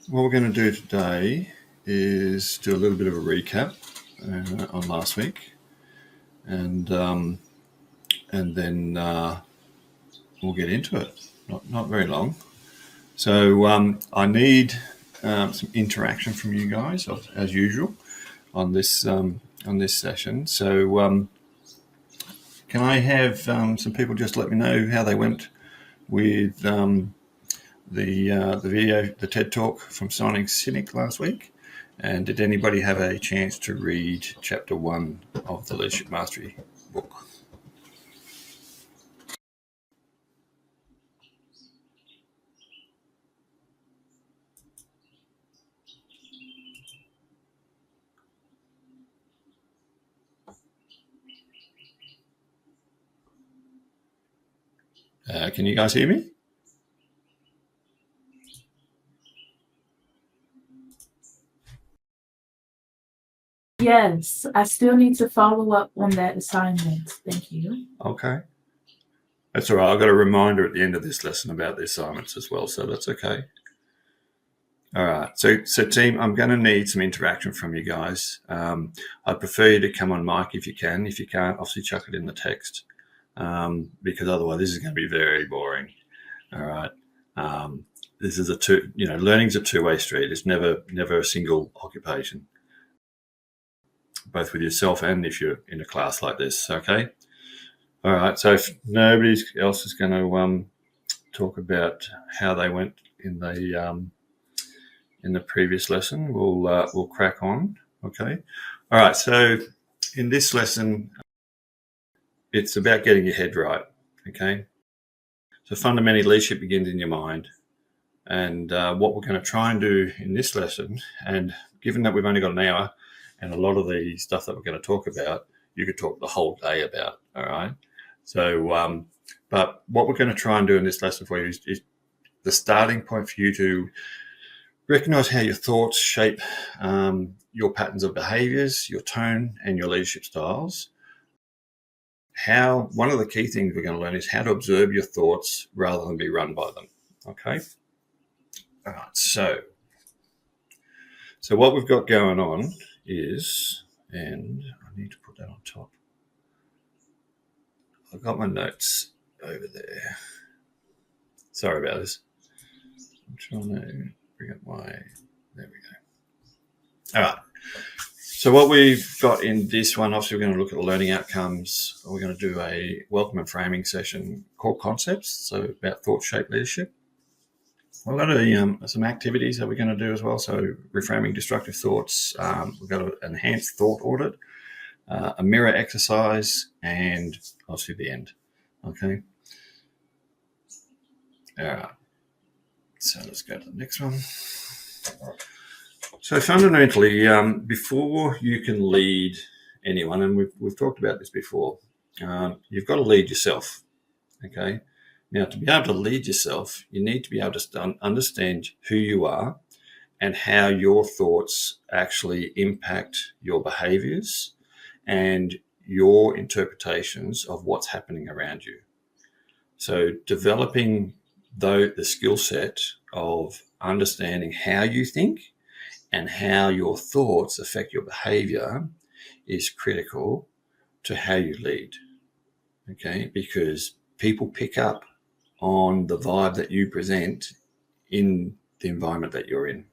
What we're going to do today is do a little bit of a recap on last week, and then we'll get into it. Not very long. So I need some interaction from you guys, as usual, on this session. So can I have some people just let me know how they went with the video, the TED Talk from Signing Cynic last week? And did anybody have a chance to read chapter 1 of the Leadership Mastery book? Can you guys hear me? Yes, I still need to follow up on that assignment. Thank you. Okay. That's all right. I've got a reminder at the end of this lesson about the assignments as well, so that's okay. All right. So team, I'm going to need some interaction from you guys. I'd prefer you to come on mic if you can. If you can't, obviously chuck it in the text, because otherwise this is going to be very boring. All right. This is learning's a two-way street. It's never a single occupation, both with yourself and if you're in a class like this. Okay. All right. So if nobody else is going to talk about how they went in the previous lesson, we'll crack on. Okay. All right. So in this lesson, it's about getting your head right. Okay. So fundamentally, leadership begins in your mind. And what we're going to try and do in this lesson, and given that we've only got an hour, and a lot of the stuff that we're going to talk about, you could talk the whole day about. All right. So, but what we're going to try and do in this lesson for you is the starting point for you to recognize how your thoughts shape your patterns of behaviors, your tone, and your leadership styles. One of the key things we're going to learn is how to observe your thoughts rather than be run by them. Okay. All right. So what we've got going on is, and I need to put that on top. I've got my notes over there. Sorry about this. I'm trying to bring up there we go. All right. So what we've got in this one, obviously we're going to look at the learning outcomes. We're going to do a welcome and framing session, core concepts, so about thought-shaped leadership. We've got some activities that we're going to do as well. So reframing destructive thoughts. We've got an enhanced thought audit, a mirror exercise, and obviously the end. Okay. All right. So let's go to the next one. So fundamentally, before you can lead anyone, and we've talked about this before, you've got to lead yourself. Okay. Now, to be able to lead yourself, you need to be able to understand who you are and how your thoughts actually impact your behaviors and your interpretations of what's happening around you. So developing the skill set of understanding how you think and how your thoughts affect your behavior is critical to how you lead. Okay, because people pick up on the vibe that you present in the environment that you're in.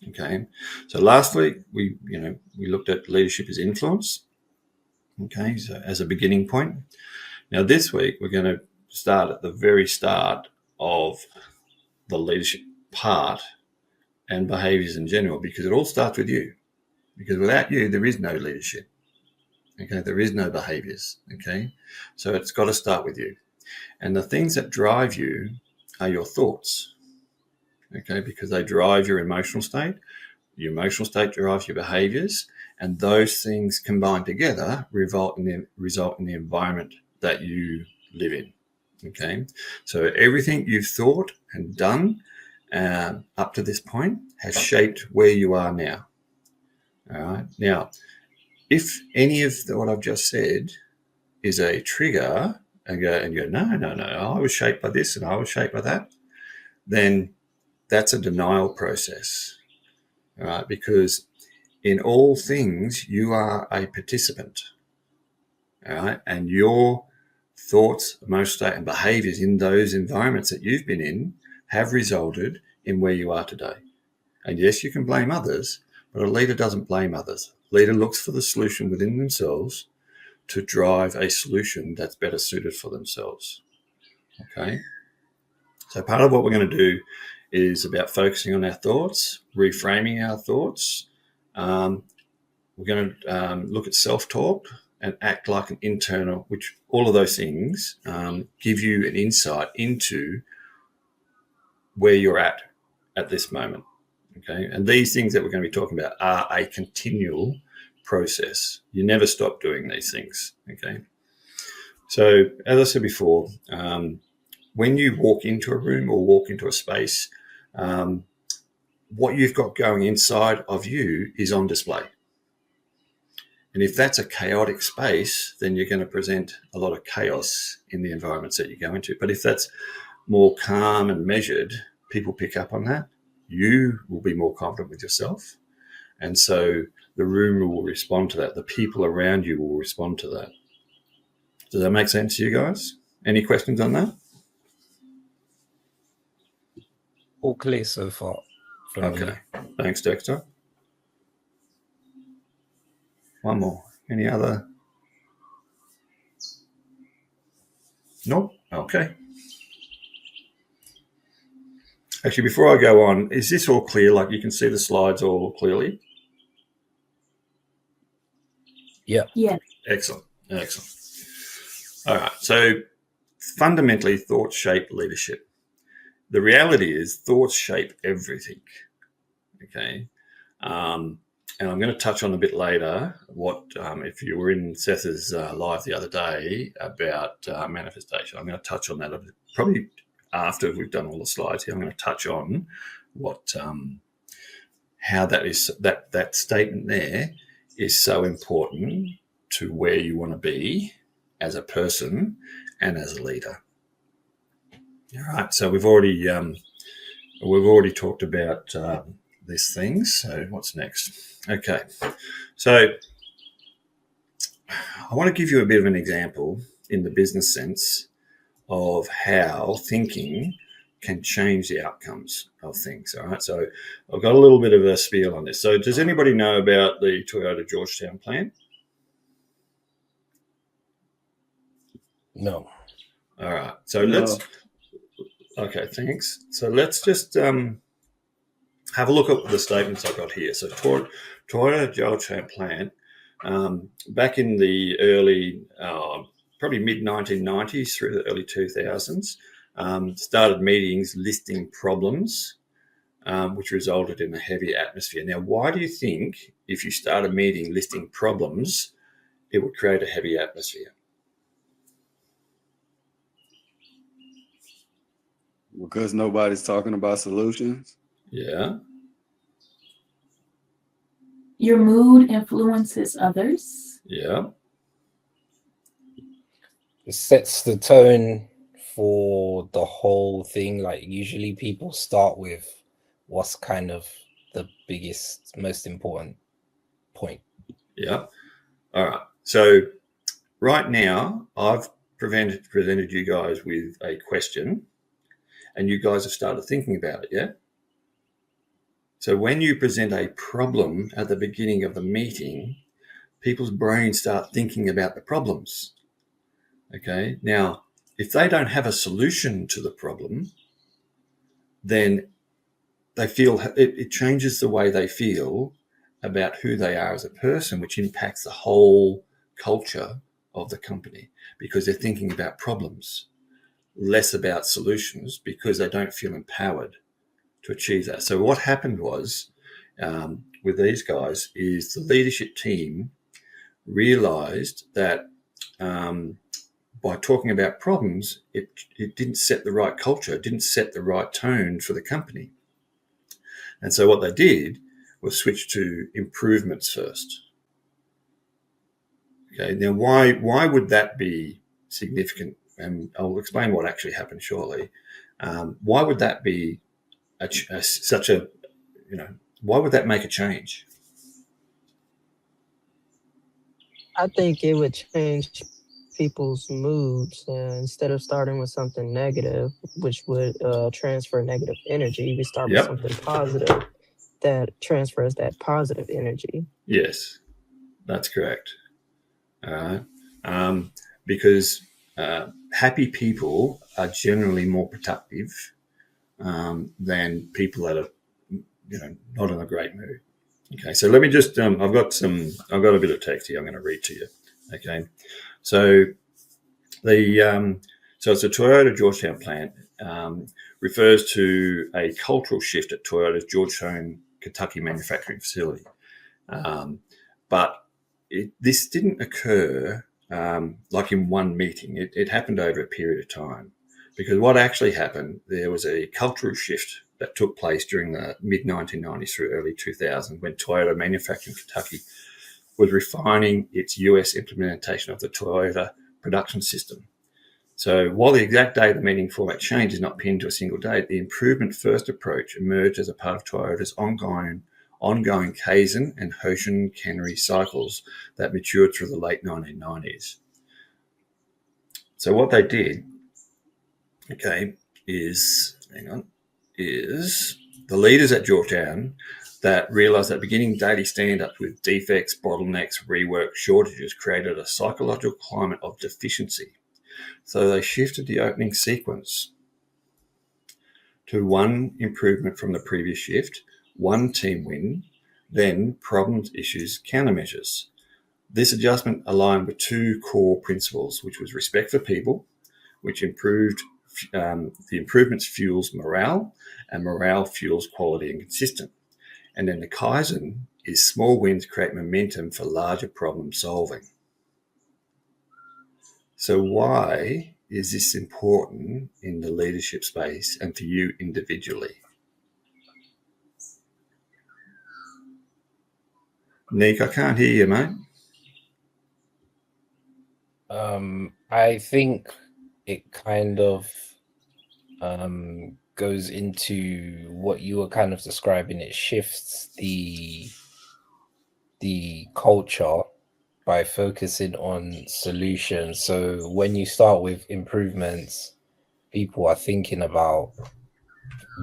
Okay, so last week we looked at leadership as influence. Okay, so as a beginning point. Now this week we're going to start at the very start of the leadership part and behaviors in general, because it all starts with you. Because without you, there is no leadership. Okay, there is no behaviors. Okay, so it's got to start with you. And the things that drive you are your thoughts. Okay, because they drive your emotional state. Your emotional state drives your behaviors, and those things combined together result in the environment that you live in. Okay, so everything you've thought and done up to this point has shaped where you are now. All right. Now, if any of what I've just said is a trigger and go, no, I was shaped by this and I was shaped by that, then that's a denial process, all right? Because in all things, you are a participant, all right? And your thoughts, emotional state, and behaviors in those environments that you've been in have resulted in where you are today. And yes, you can blame others, but a leader doesn't blame others. A leader looks for the solution within themselves to drive a solution that's better suited for themselves. Okay? So part of what we're going to do is about focusing on our thoughts, reframing our thoughts. We're going to look at self-talk and act like an internal, which all of those things give you an insight into where you're at this moment. Okay, and these things that we're going to be talking about are a continual process. You never stop doing these things. Okay, so as I said before, when you walk into a room or walk into a space, what you've got going inside of you is on display. And if that's a chaotic space, then you're going to present a lot of chaos in the environments that you go into. But if that's more calm and measured, people pick up on that. You will be more confident with yourself. And so the room will respond to that. The people around you will respond to that. Does that make sense to you guys? Any questions on that? All clear so far. Okay. Thanks, Dexter. One more. Any other? Nope. Okay. Actually, before I go on, is this all clear? Like you can see the slides all clearly? Yeah. Yeah. Excellent. Excellent. All right. So fundamentally, thoughts shape leadership. The reality is thoughts shape everything. Okay. And I'm going to touch on a bit later what, if you were in Seth's live the other day about manifestation, I'm going to touch on that a bit, probably after we've done all the slides here. I'm going to touch on what, how that is, that statement there is so important to where you want to be as a person and as a leader. All right. So we've already talked about these things. So what's next? Okay. So I want to give you a bit of an example in the business sense of how thinking can change the outcomes of things. All right. So I've got a little bit of a spiel on this. So does anybody know about the Toyota Georgetown plan? No. All right. So let's. Okay. Thanks. So let's just have a look at the statements I got here. So Toyota Georgetown plant, back in the early, probably mid-1990s through the early 2000s, started meetings listing problems, which resulted in a heavy atmosphere. Now, why do you think if you start a meeting listing problems, it would create a heavy atmosphere? Because nobody's talking about solutions. Yeah. Your mood influences others. Yeah. It sets the tone for the whole thing. Like usually people start with what's kind of the biggest, most important point. Yeah. All right. So right now, I've presented you guys with a question, and you guys have started thinking about it, yeah? So when you present a problem at the beginning of the meeting, people's brains start thinking about the problems. Okay. Now, if they don't have a solution to the problem, then they feel it changes the way they feel about who they are as a person, which impacts the whole culture of the company because they're thinking about problems, less about solutions because they don't feel empowered to achieve that. So what happened was with these guys is the leadership team realized that by talking about problems, it didn't set the right culture, it didn't set the right tone for the company. And so what they did was switch to improvements first. Okay, now why would that be significant? And I'll explain what actually happened shortly. Why would that be such a, why would that make a change? I think it would change people's moods. Instead of starting with something negative, which would transfer negative energy, we start with Yep. something positive that transfers that positive energy. Yes, that's correct. All right. Because happy people are generally more productive than people that are, not in a great mood. Okay, so let me just, I've got a bit of text here I'm going to read to you. Okay, so so it's a Toyota Georgetown plant, refers to a cultural shift at Toyota's Georgetown, Kentucky manufacturing facility. But this didn't occur like in one meeting. It happened over a period of time, because what actually happened, there was a cultural shift that took place during the mid-1990s through early 2000, when Toyota Manufacturing Kentucky was refining its US implementation of the Toyota production system. So while the exact date of the meeting format change is not pinned to a single date, the improvement first approach emerged as a part of Toyota's ongoing Kaizen and Hoshin Kanri cycles that matured through the late 1990s. So what they did, is the leaders at Georgetown that realised that beginning daily stand-ups with defects, bottlenecks, rework, shortages created a psychological climate of deficiency. So they shifted the opening sequence to one improvement from the previous shift, one team win, then problems, issues, countermeasures. This adjustment aligned with two core principles, which was respect for people, which improved the improvements fuels morale, and morale fuels quality and consistent. And then the Kaizen is small wins create momentum for larger problem solving. So why is this important in the leadership space and for you individually? Nick, I can't hear you, mate. I think it kind of goes into what you were kind of describing. It shifts the culture by focusing on solutions. So when you start with improvements, people are thinking about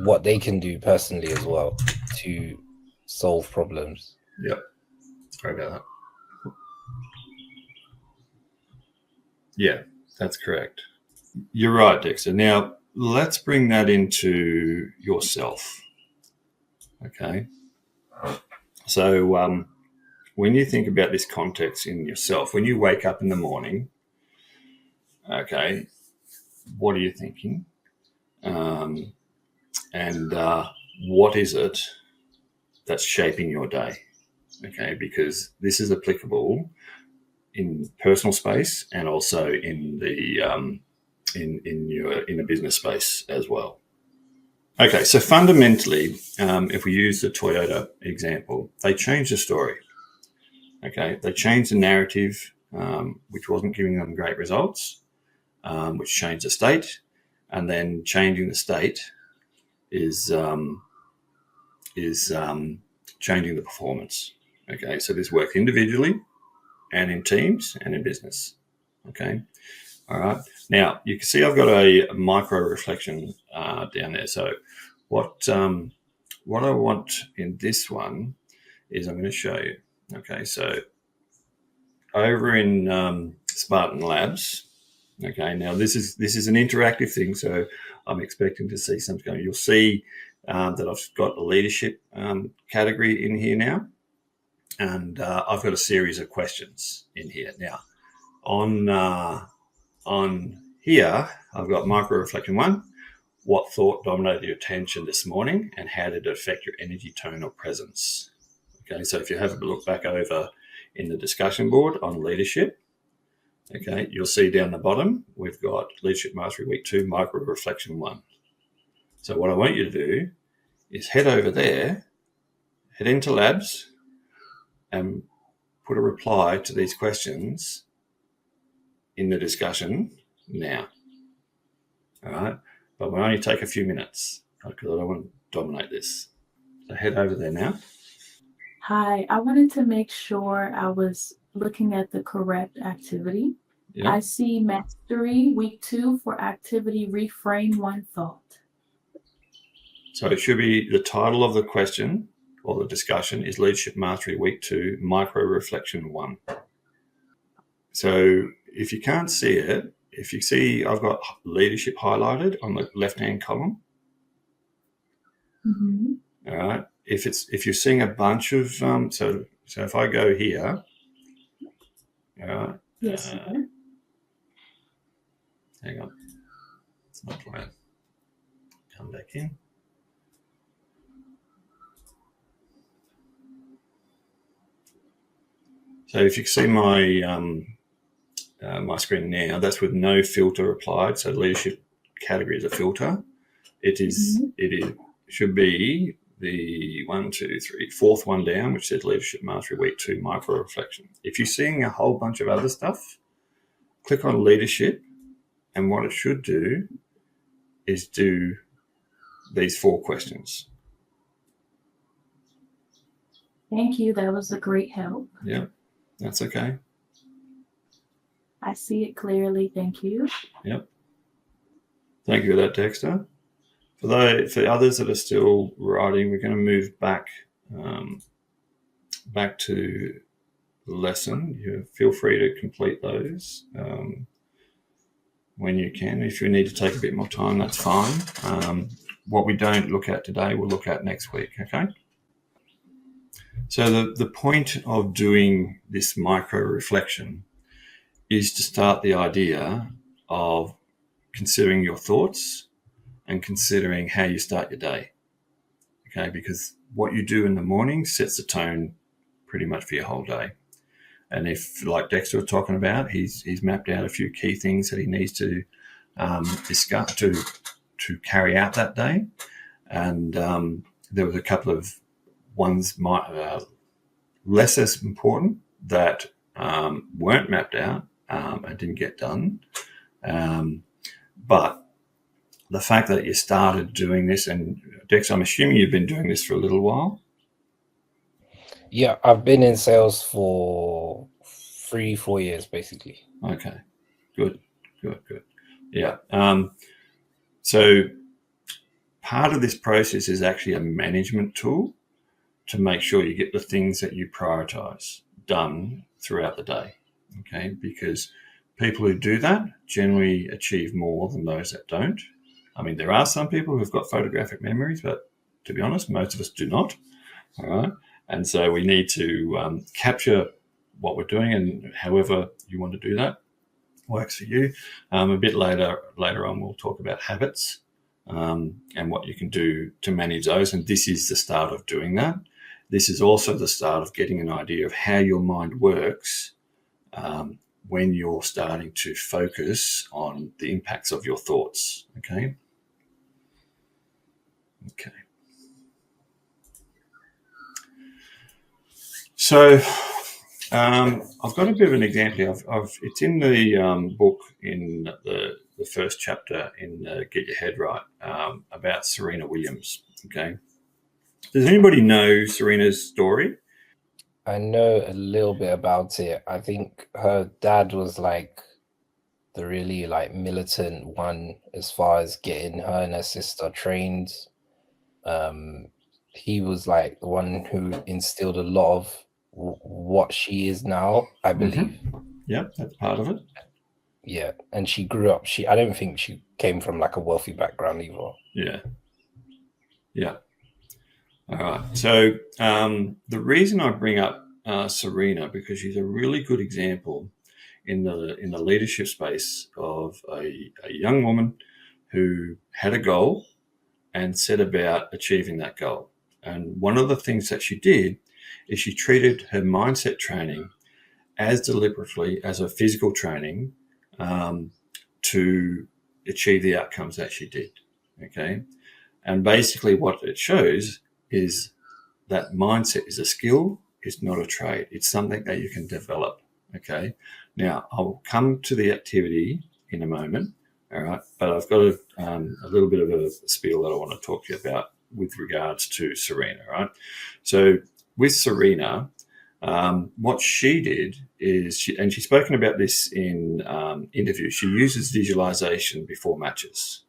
what they can do personally as well to solve problems. Yep. Sorry about that. Yeah, that's correct. You're right, Dexter. Now, let's bring that into yourself. Okay. So when you think about this context in yourself, when you wake up in the morning, okay, what are you thinking? And what is it that's shaping your day? Okay, because this is applicable in personal space and also in the in a business space as well. Okay, so fundamentally, if we use the Toyota example, they changed the story. Okay, they changed the narrative, which wasn't giving them great results, which changed the state, and then changing the state is changing the performance. Okay, so this works individually and in teams and in business. Okay, all right. Now you can see I've got a micro reflection down there. So what I want in this one is I'm going to show you. Okay, so over in Spartan Labs. Okay, now this is an interactive thing, so I'm expecting to see something going. You'll see that I've got a leadership category in here now, and I've got a series of questions in here now. On here, I've got micro reflection 1. What thought dominated your attention this morning, and how did it affect your energy, tone, or presence? Okay, so if you have a look back over in the discussion board on leadership, okay, you'll see down the bottom we've got Leadership Mastery Week 2, micro reflection 1. So what I want you to do is head over there, head into Labs, and put a reply to these questions in the discussion now. All right, but we'll only take a few minutes because I don't dominate this. So head over there now. Hi, I wanted to make sure I was looking at the correct activity. Yeah. I see Mastery Week 2 for activity Reframe One Thought. So it should be the title of the question or the discussion is Leadership Mastery Week 2, Micro Reflection 1. So if you can't see it, if you see I've got leadership highlighted on the left-hand column. Mm-hmm. All right. If you're seeing a bunch of so if I go here, all right. Yes, sir. Hang on. It's not right. Come back in. So if you see my my screen now, that's with no filter applied. So leadership category is a filter. It should be the 4th one down, which says Leadership Mastery Week 2 Micro Reflection. If you're seeing a whole bunch of other stuff, click on leadership, and what it should do is do these 4 questions. Thank you. That was a great help. Yeah, that's okay. I see it clearly. Thank you. Yep. Thank you for that, Dexter. For others that are still writing, we're going to move back to the lesson. You feel free to complete those when you can. If you need to take a bit more time, that's fine. What we don't look at today, we'll look at next week, okay? So the point of doing this micro reflection is to start the idea of considering your thoughts and considering how you start your day, okay? Because what you do in the morning sets the tone pretty much for your whole day. And if, like Dexter was talking about, he's mapped out a few key things that he needs to discuss to carry out that day. And there was a couple of ones less as important that weren't mapped out and didn't get done. But the fact that you started doing this, and Dex, I'm assuming you've been doing this for a little while. Yeah, I've been in sales for 3-4 years, basically. Okay, good. Yeah. So part of this process is actually a management tool to make sure you get the things that you prioritize done throughout the day, okay? Because people who do that generally achieve more than those that don't. I mean, there are some people who've got photographic memories, but to be honest, most of us do not, all right? And so we need to capture what we're doing, and however you want to do that works for you. A bit later on, we'll talk about habits and what you can do to manage those, and this is the start of doing that. This is also the start of getting an idea of how your mind works when you're starting to focus on the impacts of your thoughts, okay? Okay. So I've got a bit of an example. It's in the book in the first chapter in Get Your Head Right about Serena Williams, okay? Does anybody know Serena's story? I know a little bit about it. I think her dad was like the really like militant one as far as getting her and her sister trained. He was like the one who instilled a lot of what she is now, I believe. Yeah, that's part of it. Yeah, and she grew up. I don't think she came from like a wealthy background either. Yeah. All right. So the reason I bring up Serena, because she's a really good example in the leadership space of a young woman who had a goal and set about achieving that goal. And one of the things that she did is she treated her mindset training as deliberately as her physical training to achieve the outcomes that she did, okay? And basically what it shows is that mindset is a skill, it's not a trade. It's something that you can develop, okay? Now, I'll come to the activity in a moment, all right? But I've got a little bit of a spiel that I want to talk to you about with regards to Serena, right? So with Serena, what she did is, and she's spoken about this in interviews, she uses visualization before matches.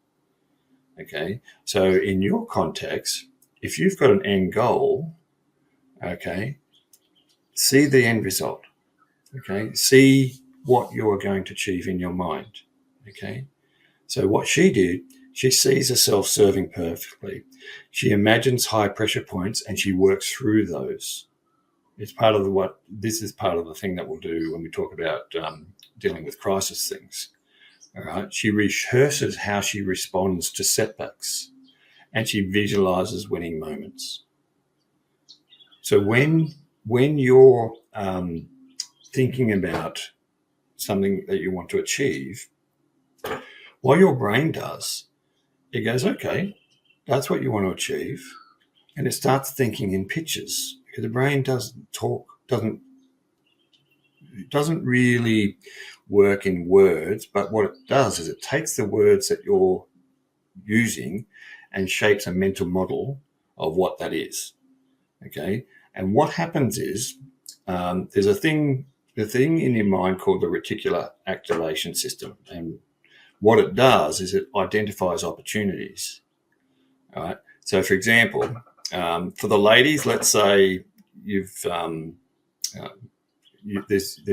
Okay, so in your context, if you've got an end goal, okay, see the end result. Okay, see what you are going to achieve in your mind. Okay, so what she did, she sees herself serving perfectly. She imagines high pressure points and she works through those. It's part of this is part of the thing that we'll do when we talk about dealing with crisis things. All right, she rehearses how she responds to setbacks, and she visualizes winning moments. So when you're thinking about something that you want to achieve, what your brain does, it goes, okay, that's what you want to achieve, and it starts thinking in pictures, because the brain doesn't really work in words, but what it does is it takes the words that you're using and shapes a mental model of what that is. Okay, and what happens is there's the thing in your mind called the reticular activation system, and what it does is it identifies opportunities. All right. So, for example, for the ladies, let's say there's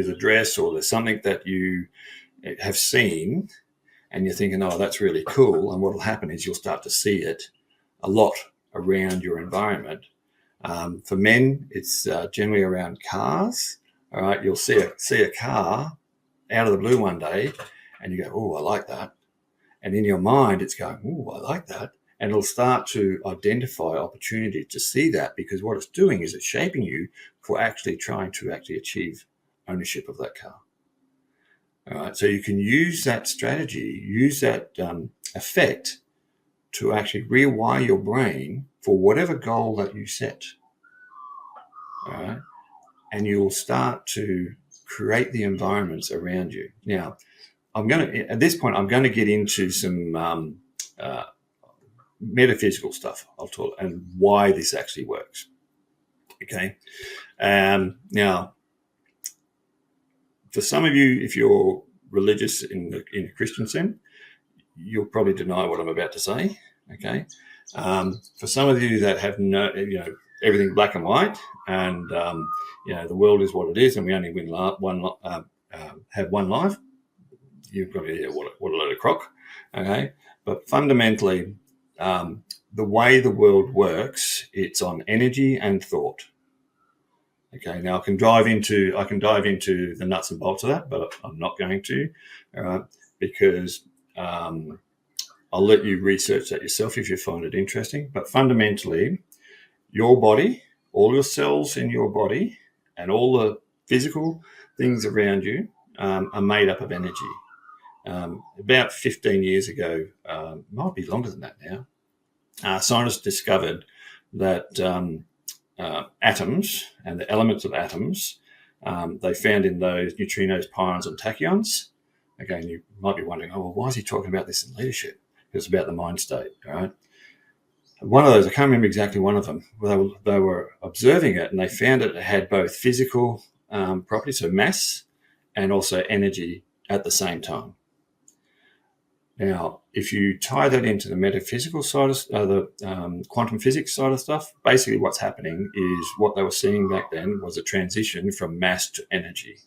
a dress or there's something that you have seen, and you're thinking, oh, that's really cool. And what will happen is you'll start to see it a lot around your environment. For men, it's generally around cars. All right, you'll see a car out of the blue one day, and you go, oh, I like that. And in your mind, it's going, oh, I like that. And it'll start to identify opportunity to see that, because what it's doing is it's shaping you for actually trying to achieve ownership of that car. All right, so you can use that strategy, use that effect to actually rewire your brain for whatever goal that you set. All right, and you'll start to create the environments around you. Now, at this point, I'm going to get into some metaphysical stuff, I'll talk, and why this actually works. Okay. Now, for some of you, if you're religious in the Christian sense, you'll probably deny what I'm about to say. Okay. For some of you that have everything black and white, and the world is what it is, and we only have one life, you've got to hear what a load of crock. Okay. But fundamentally, the way the world works, it's on energy and thought. Okay, now I can dive into the nuts and bolts of that, but I'm not going to, because I'll let you research that yourself if you find it interesting. But fundamentally, your body, all your cells in your body, and all the physical things around you are made up of energy. About 15 years ago, might be longer than that now, scientists discovered that atoms and the elements of atoms, they found in those neutrinos, pions, and tachyons. Again, you might be wondering, oh, well, why is he talking about this in leadership? It's about the mind state, all right? One of those, I can't remember exactly one of them, they were observing it, and they found it had both physical properties, so mass, and also energy at the same time. Now, if you tie that into the metaphysical side of the quantum physics side of stuff, basically what's happening is what they were seeing back then was a transition from mass to energy.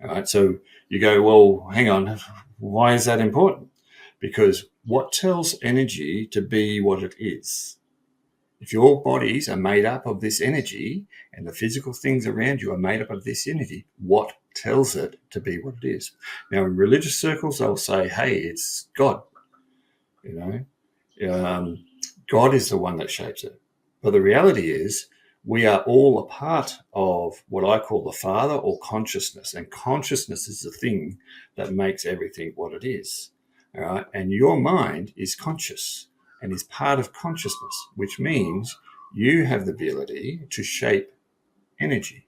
All right, so you go, well, hang on, why is that important? Because what tells energy to be what it is? If your bodies are made up of this energy and the physical things around you are made up of this energy, what tells it to be what it is? Now, in religious circles, they'll say, hey, it's God. God is the one that shapes it. But the reality is we are all a part of what I call the Father, or consciousness. And consciousness is the thing that makes everything what it is. All right? And your mind is conscious and is part of consciousness, which means you have the ability to shape energy.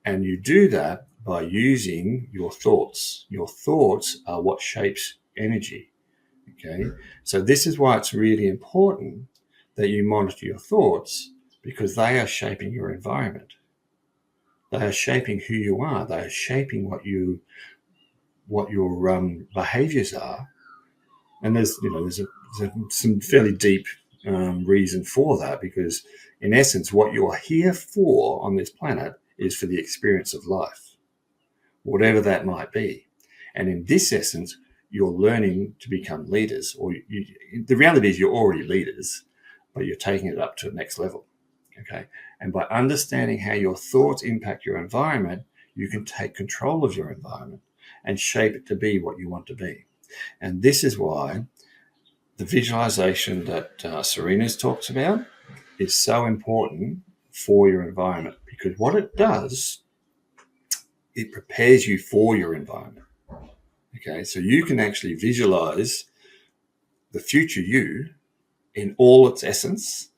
And you do that by using your thoughts. Your thoughts are what shapes energy. Okay, so this is why it's really important that you monitor your thoughts, because they are shaping your environment. They are shaping who you are. They are shaping what your behaviors are. And there's some fairly deep reason for that, because in essence, what you're here for on this planet is for the experience of life, whatever that might be. And in this essence, you're learning to become leaders, or the reality is you're already leaders, but you're taking it up to the next level. Okay. And by understanding how your thoughts impact your environment, you can take control of your environment and shape it to be what you want to be. And this is why the visualization that Serena's talks about is so important for your environment, because what it does, it prepares you for your environment. Okay, so you can actually visualize the future you in all its essence,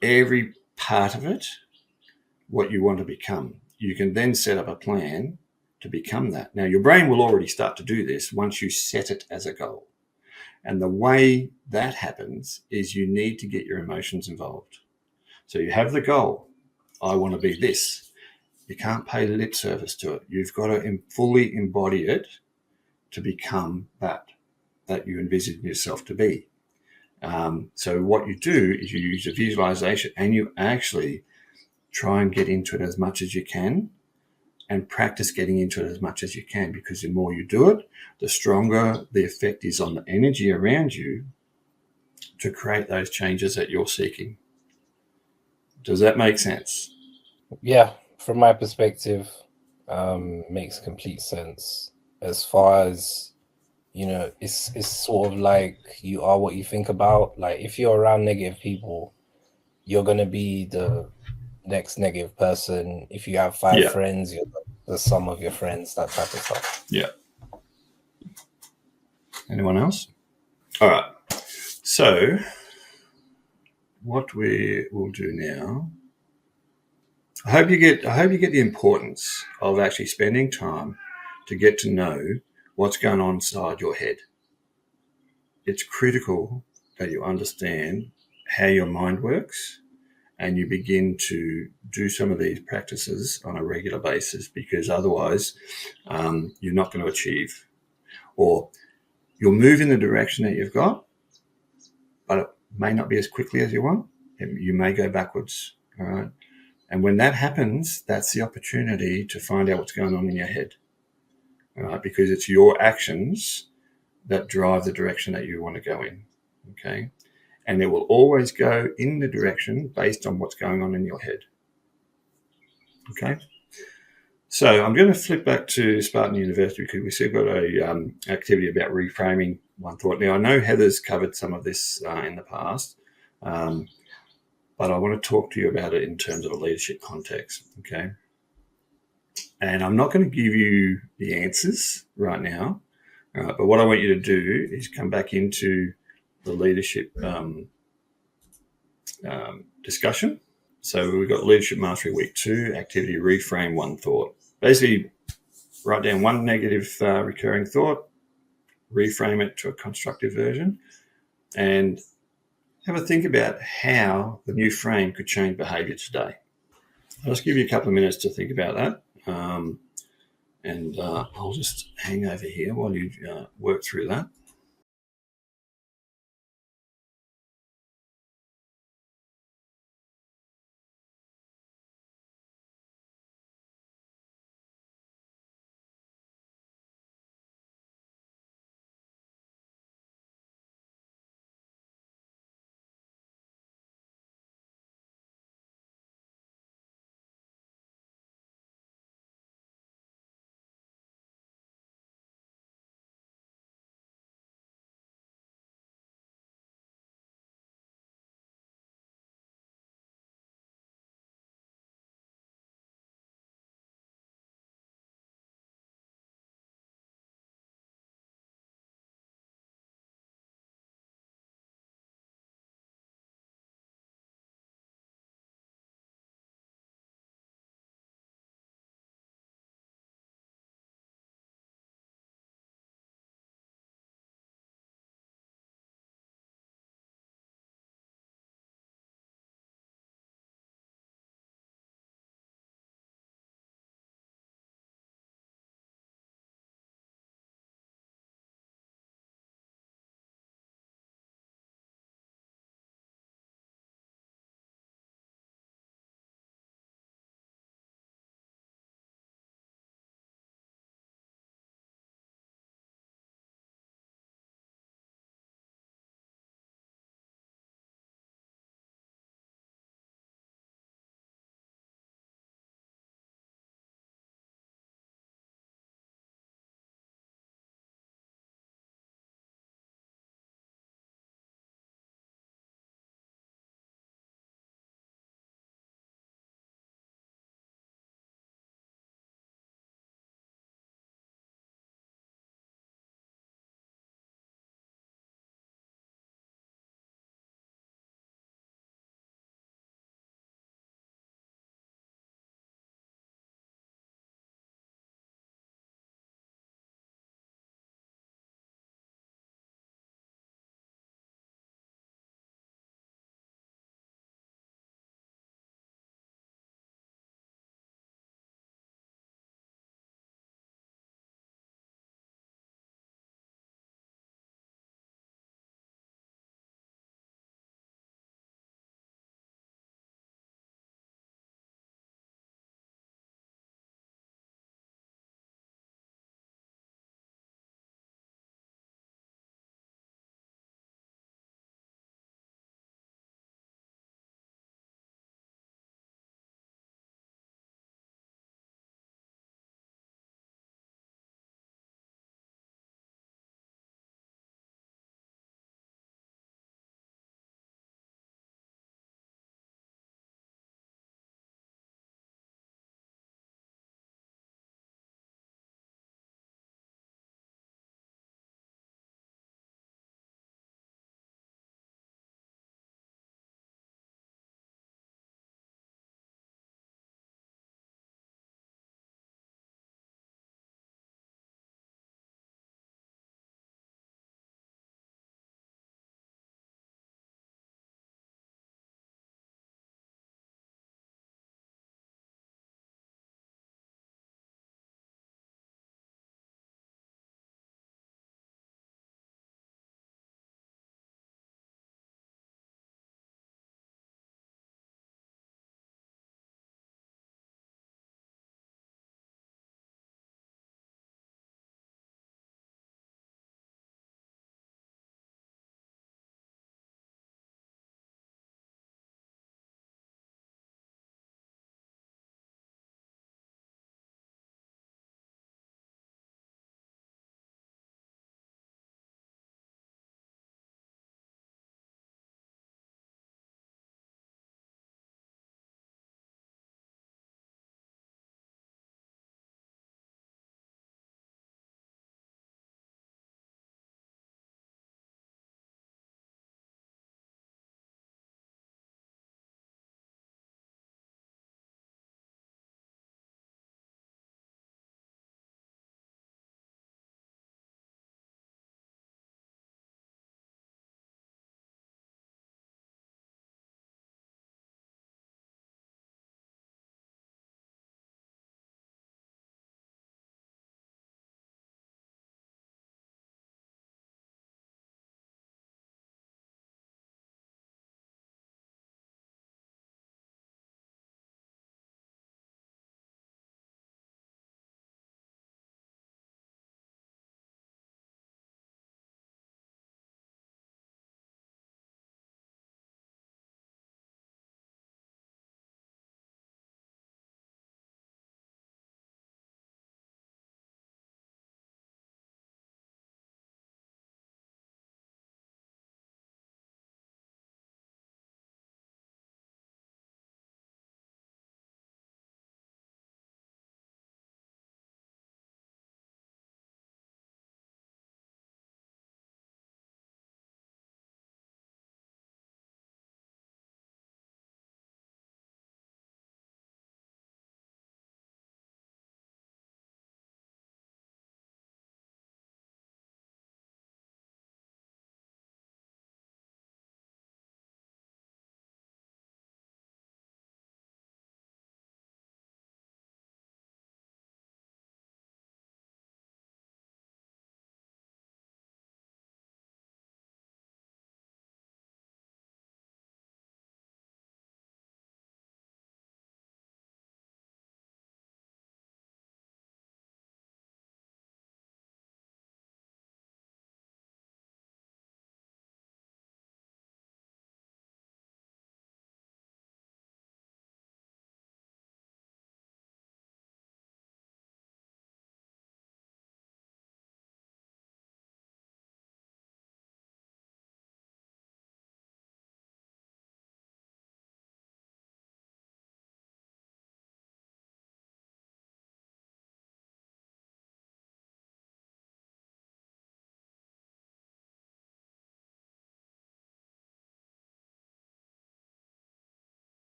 every part of it, what you want to become. You can then set up a plan to become that. Now, your brain will already start to do this once you set it as a goal. And the way that happens is you need to get your emotions involved. So you have the goal. I want to be this. You can't pay lip service to it. You've got to fully embody it to become that you envision yourself to be. So what you do is you use a visualization, and you actually try and get into it as much as you can, and practice getting into it as much as you can, because the more you do it, the stronger the effect is on the energy around you to create those changes that you're seeking. Does that make sense? Yeah, from my perspective, makes complete sense. As far as it's sort of like you are what you think about. Like if you're around negative people, you're gonna be the next negative person. If you have five Yeah. friends, you're the sum of your friends, that type of stuff. Yeah. Anyone else? All right. So what we will do now, I hope you get the importance of actually spending time to get to know what's going on inside your head. It's critical that you understand how your mind works, and you begin to do some of these practices on a regular basis, because otherwise you're not going to achieve, or you'll move in the direction that you've got, but it may not be as quickly as you want. You may go backwards. All right. And when that happens, that's the opportunity to find out what's going on in your head. All right. Because it's your actions that drive the direction that you want to go in. Okay. And it will always go in the direction based on what's going on in your head. Okay. So I'm going to flip back to Spartan University, because we still got a activity about reframing one thought. Now, I know Heather's covered some of this in the past, but I want to talk to you about it in terms of a leadership context. Okay. And I'm not going to give you the answers right now, but what I want you to do is come back into the leadership discussion. So we've got Leadership Mastery Week 2, activity reframe one thought. Basically, write down one negative recurring thought, reframe it to a constructive version, and have a think about how the new frame could change behavior today. I'll just give you a couple of minutes to think about that. And I'll just hang over here while you work through that.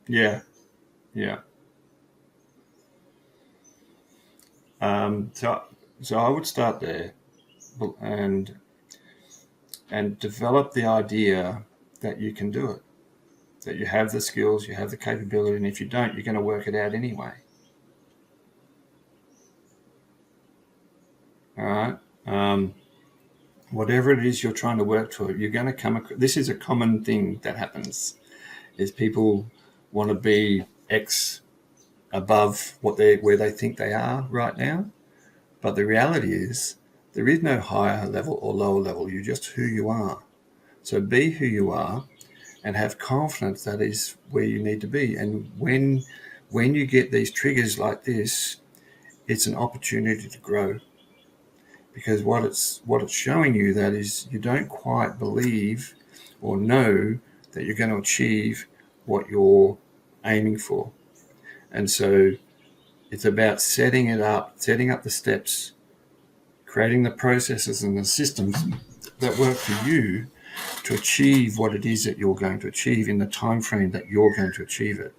Yeah, yeah. So I would start there, and develop the idea that you can do it, that you have the skills, you have the capability, and if you don't, you're going to work it out anyway. All right. Whatever it is you're trying to work toward, you're going to come across. This is a common thing that happens: is people want to be X above where they think they are right now. But the reality is there is no higher level or lower level. You're just who you are. So be who you are and have confidence that is where you need to be. And when you get these triggers like this, it's an opportunity to grow. Because what it's showing you that is you don't quite believe or know that you're going to achieve what you're aiming for. And so it's about setting up the steps, creating the processes and the systems that work for you to achieve what it is that you're going to achieve in the time frame that you're going to achieve it.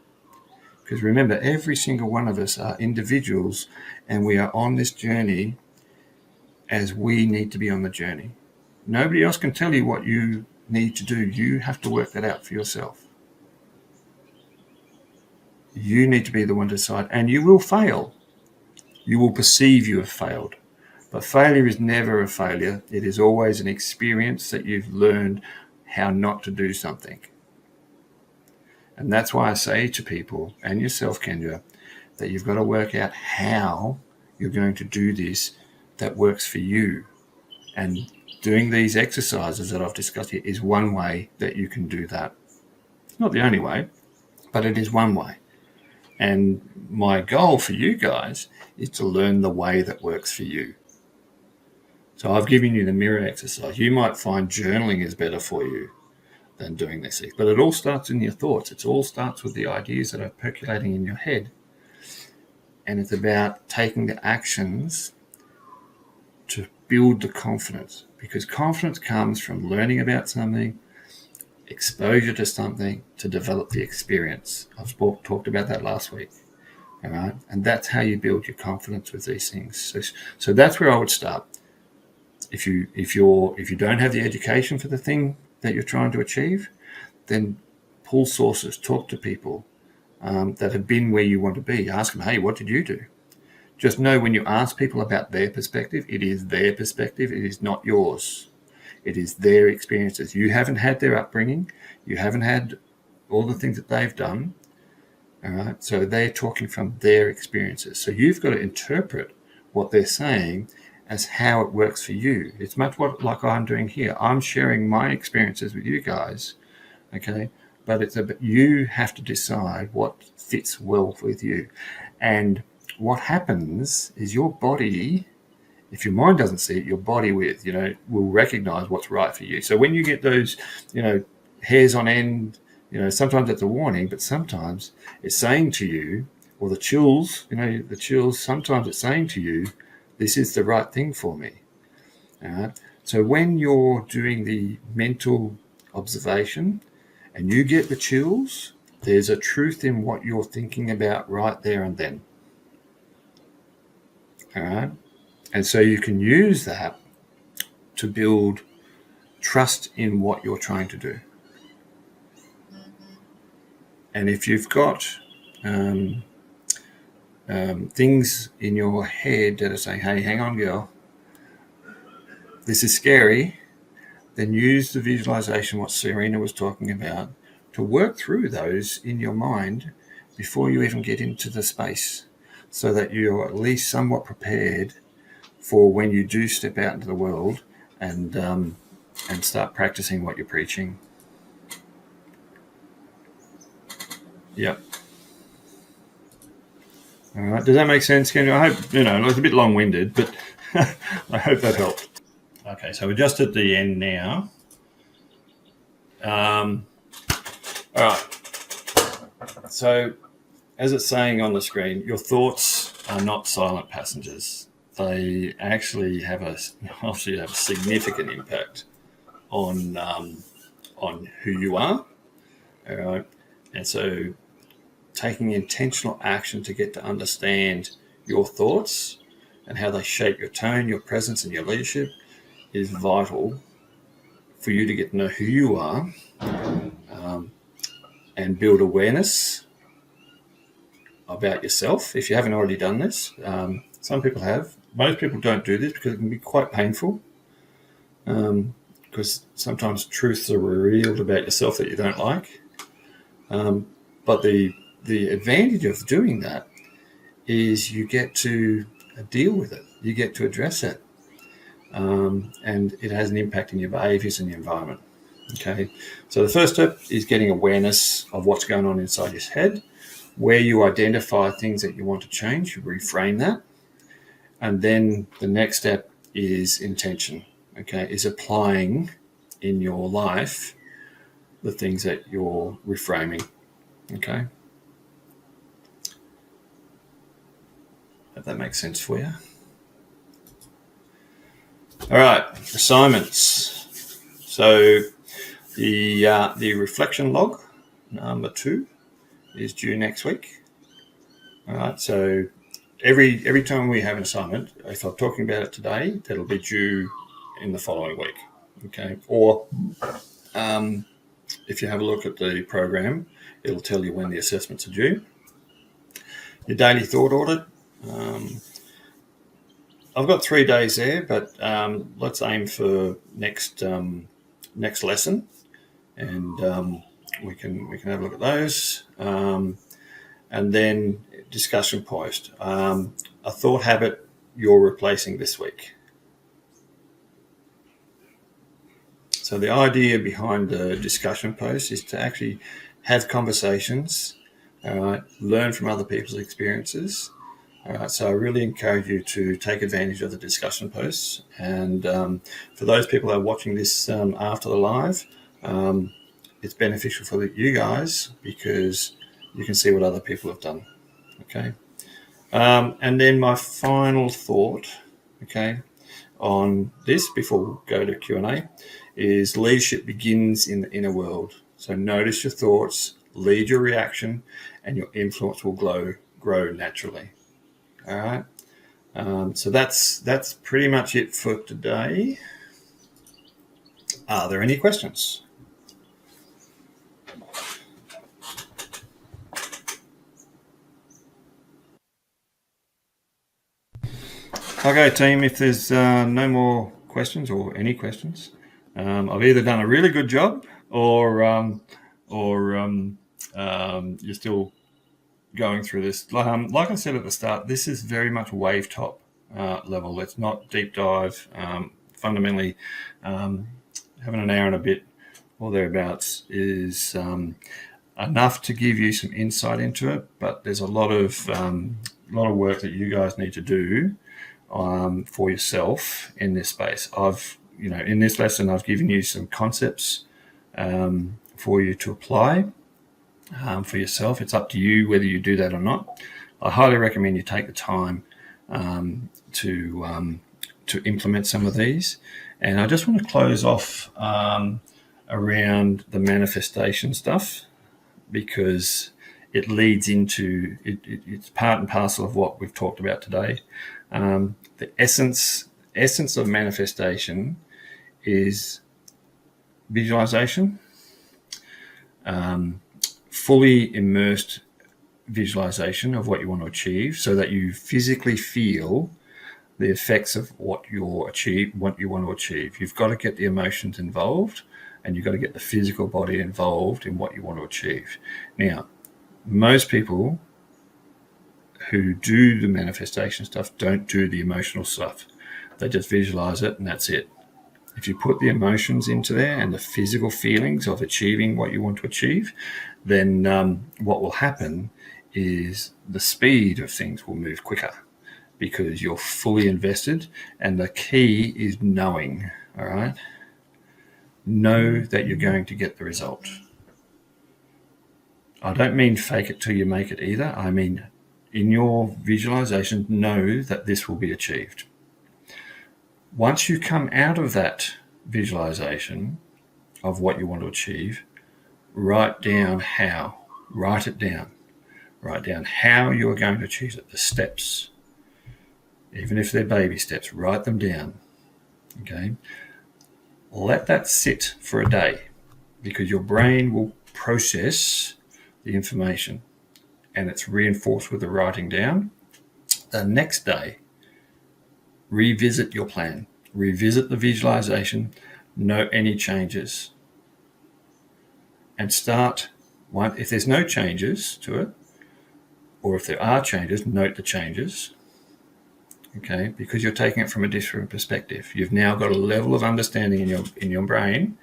Because remember, every single one of us are individuals, and we are on this journey as we need to be on the journey. Nobody else can tell you what you need to do. You have to work that out for yourself. You need to be the one to decide, and you will fail. You will perceive you have failed. But failure is never a failure. It is always an experience that you've learned how not to do something. And that's why I say to people, and yourself, Kendra, that you've got to work out how you're going to do this that works for you. And doing these exercises that I've discussed here is one way that you can do that. It's not the only way, but it is one way. And my goal for you guys is to learn the way that works for you. So I've given you the mirror exercise. You might find journaling is better for you than doing this. But it all starts in your thoughts. It all starts with the ideas that are percolating in your head. And it's about taking the actions to build the confidence. Because confidence comes from learning about something, exposure to something, to develop the experience. I've talked about that last week. All right? And that's how you build your confidence with these things. So that's where I would start. If you don't have the education for the thing that you're trying to achieve, then pull sources, talk to people that have been where you want to be. Ask them, hey, what did you do? Just know when you ask people about their perspective, it is their perspective. It is not yours. It is their experiences. You haven't had their upbringing. You haven't had all the things that they've done. All right. So they're talking from their experiences. So you've got to interpret what they're saying as how it works for you. It's much like I'm doing here. I'm sharing my experiences with you guys, okay? But you have to decide what fits well with you. And what happens is your body, if your mind doesn't see it, your body will recognize what's right for you. So when you get those, hairs on end, sometimes it's a warning, but sometimes it's saying to you, or the chills, sometimes it's saying to you, this is the right thing for me. All right? So when you're doing the mental observation and you get the chills, there's a truth in what you're thinking about right there and then. All right? And so you can use that to build trust in what you're trying to do. And if you've got things in your head that are saying, hey, hang on, girl, this is scary, then use the visualization, what Serena was talking about, to work through those in your mind before you even get into the space, so that you're at least somewhat prepared for when you do step out into the world and start practicing what you're preaching. Yep. All right. Does that make sense, Kendra? I hope, it was a bit long-winded, but I hope that helped. Okay, so we're just at the end now. All right. So, as it's saying on the screen, your thoughts are not silent passengers. They actually have a significant impact on who you are. All right. And so taking intentional action to get to understand your thoughts and how they shape your tone, your presence, and your leadership is vital for you to get to know who you are and build awareness about yourself. If you haven't already done this, some people have. Most people don't do this because it can be quite painful, because sometimes truths are revealed about yourself that you don't like. But the advantage of doing that is you get to deal with it. You get to address it. And it has an impact in your behaviors and the environment. Okay, so the first step is getting awareness of what's going on inside your head, where you identify things that you want to change, you reframe that. And then the next step is intention, okay, is applying in your life the things that you're reframing, okay? If that makes sense for you. All right, assignments. So the reflection log number 2 is due next week. All right, so every time we have an assignment, if I'm talking about it today, that'll be due in the following week. Okay, or if you have a look at the program, it'll tell you when the assessments are due. Your daily thought audit. I've got 3 days there, but let's aim for next lesson, and we can have a look at those. And then discussion post. A thought habit you're replacing this week. So the idea behind the discussion post is to actually have conversations, learn from other people's experiences. So I really encourage you to take advantage of the discussion posts. And for those people that are watching this after the live, it's beneficial for you guys because you can see what other people have done. Okay. And then my final thought, okay, on this before we go to Q&A is leadership begins in the inner world. So notice your thoughts, lead your reaction, and your influence will grow naturally. All right. So that's pretty much it for today. Are there any questions? Okay, team, if there's no more questions or any questions, I've either done a really good job or you're still going through this. Like I said at the start, this is very much wave top level. It's not deep dive. Fundamentally, having an hour and a bit or thereabouts is enough to give you some insight into it, but there's a lot of work that you guys need to do for yourself in this space. In this lesson, I've given you some concepts for you to apply for yourself. It's up to you whether you do that or not. I highly recommend you take the time to implement some of these. And I just want to close off around the manifestation stuff because it leads into it's part and parcel of what we've talked about today. The essence of manifestation is visualization, fully immersed visualization of what you want to achieve so that you physically feel the effects of what you want to achieve. You've got to get the emotions involved and you've got to get the physical body involved in what you want to achieve. Now, most people who do the manifestation stuff don't do the emotional stuff. They just visualize it and that's it. If you put the emotions into there and the physical feelings of achieving what you want to achieve, then what will happen is the speed of things will move quicker because you're fully invested. And the key is knowing, all right? Know that you're going to get the result. I don't mean fake it till you make it either. I mean, in your visualization, know that this will be achieved. Once you come out of that visualization of what you want to achieve, write down how. Write it down. Write down how you're going to achieve it, the steps. Even if they're baby steps, write them down. Okay? Let that sit for a day, because your brain will process the information, and it's reinforced with the writing down. The next day, revisit your plan, revisit the visualization, note any changes, and start one. If there's no changes to it, or if there are changes, note the changes. Okay, because you're taking it from a different perspective. You've now got a level of understanding in your brain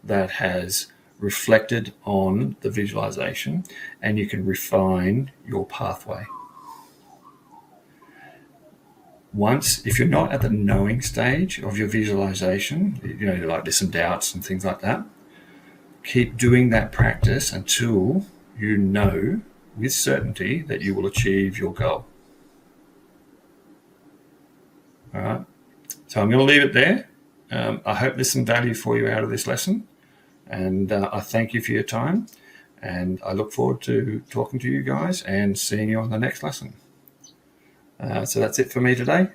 that has reflected on the visualization, and you can refine your pathway. If you're not at the knowing stage of your visualization, like there's some doubts and things like that, keep doing that practice until you know with certainty that you will achieve your goal. All right. So I'm going to leave it there. I hope there's some value for you out of this lesson. And I thank you for your time. And I look forward to talking to you guys and seeing you on the next lesson. So that's it for me today.